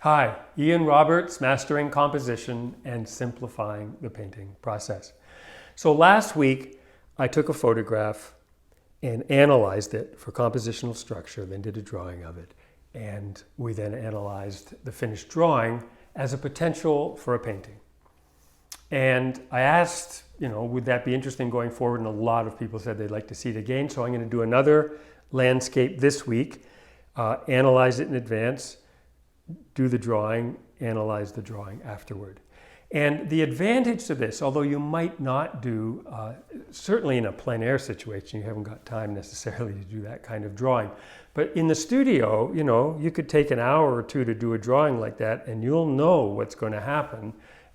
Hi, Ian Roberts, Mastering Composition and Simplifying the Painting Process. So last week, I took a photograph and analyzed it for compositional structure, then did a drawing of it. And we then analyzed the finished drawing as a potential for a painting. And I asked, would that be interesting going forward? And a lot of people said they'd like to see it again. So I'm going to do another landscape this week, analyze it in advance, do the drawing, analyze the drawing afterward. And the advantage to this, although you might not do, certainly in a plein air situation, you haven't got time necessarily to do that kind of drawing. But in the studio, you could take an hour or two to do a drawing like that and you'll know what's going to happen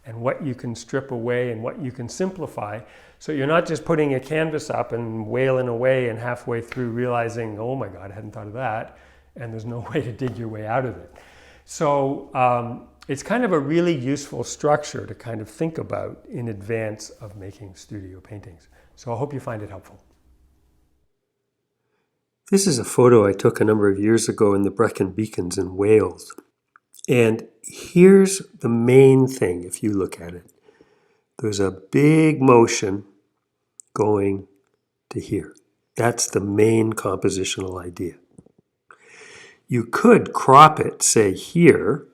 and what you can strip away and what you can simplify. So you're not just putting a canvas up and wailing away and halfway through realizing, oh my God, I hadn't thought of that. And there's no way to dig your way out of it. So it's kind of a really useful structure to kind of think about in advance of making studio paintings. So I hope you find it helpful. This is a photo I took a number of years ago in the Brecon Beacons in Wales. And here's the main thing if you look at it. There's a big motion going to here. That's the main compositional idea. You could crop it, say here,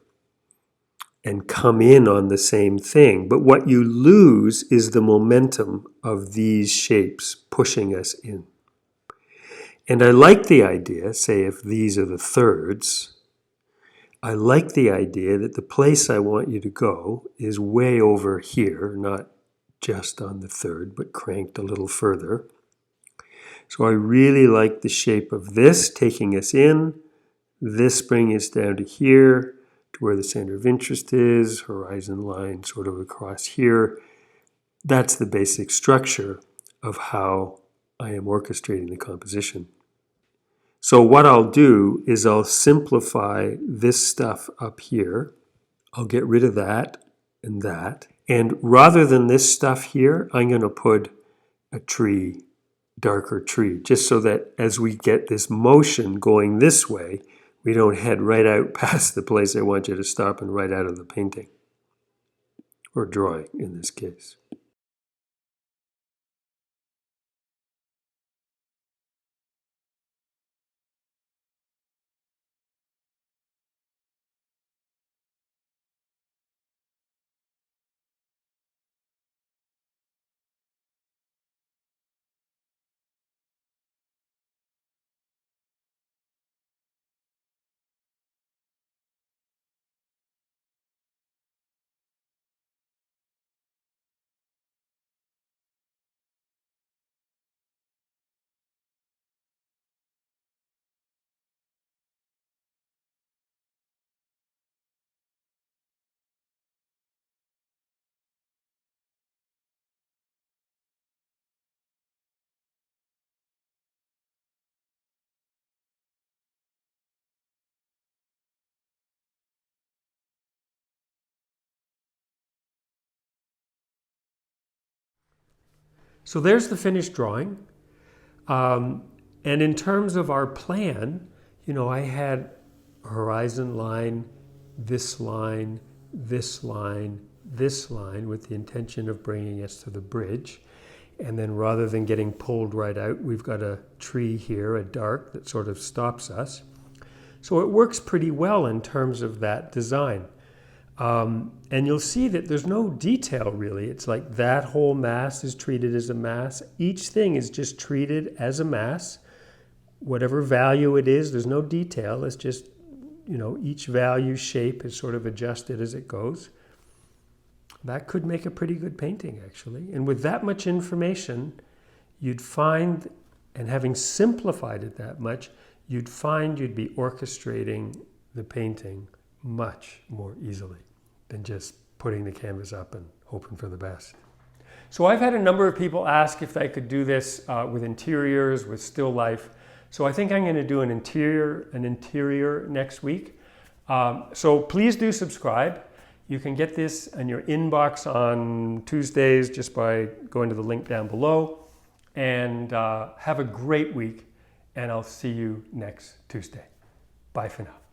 and come in on the same thing, but what you lose is the momentum of these shapes pushing us in. And I like the idea, say if these are the thirds, I like the idea that the place I want you to go is way over here, not just on the third, but cranked a little further. So I really like the shape of this taking us in, this bringing us down to here, to where the center of interest is, horizon line sort of across here. That's the basic structure of how I am orchestrating the composition. So what I'll do is I'll simplify this stuff up here. I'll get rid of that. And rather than this stuff here, I'm going to put a tree, darker tree, just so that as we get this motion going this way, we don't head right out past the place I want you to stop and right out of the painting, or drawing in this case. So there's the finished drawing. And in terms of our plan, I had a horizon line, this line, this line, this line, with the intention of bringing us to the bridge. And then rather than getting pulled right out, we've got a tree here, a dark, that sort of stops us. So it works pretty well in terms of that design. And you'll see that there's no detail really. It's like that whole mass is treated as a mass. Each thing is just treated as a mass. Whatever value it is, there's no detail. It's just, each value shape is sort of adjusted as it goes. That could make a pretty good painting actually. And with that much information, you'd find, and having simplified it that much, you'd find you'd be orchestrating the painting much more easily than just putting the canvas up and hoping for the best. So I've had a number of people ask if I could do this with interiors, with still life. So I think I'm going to do an interior next week. So please do subscribe. You can get this in your inbox on Tuesdays just by going to the link down below. And have a great week, and I'll see you next Tuesday. Bye for now.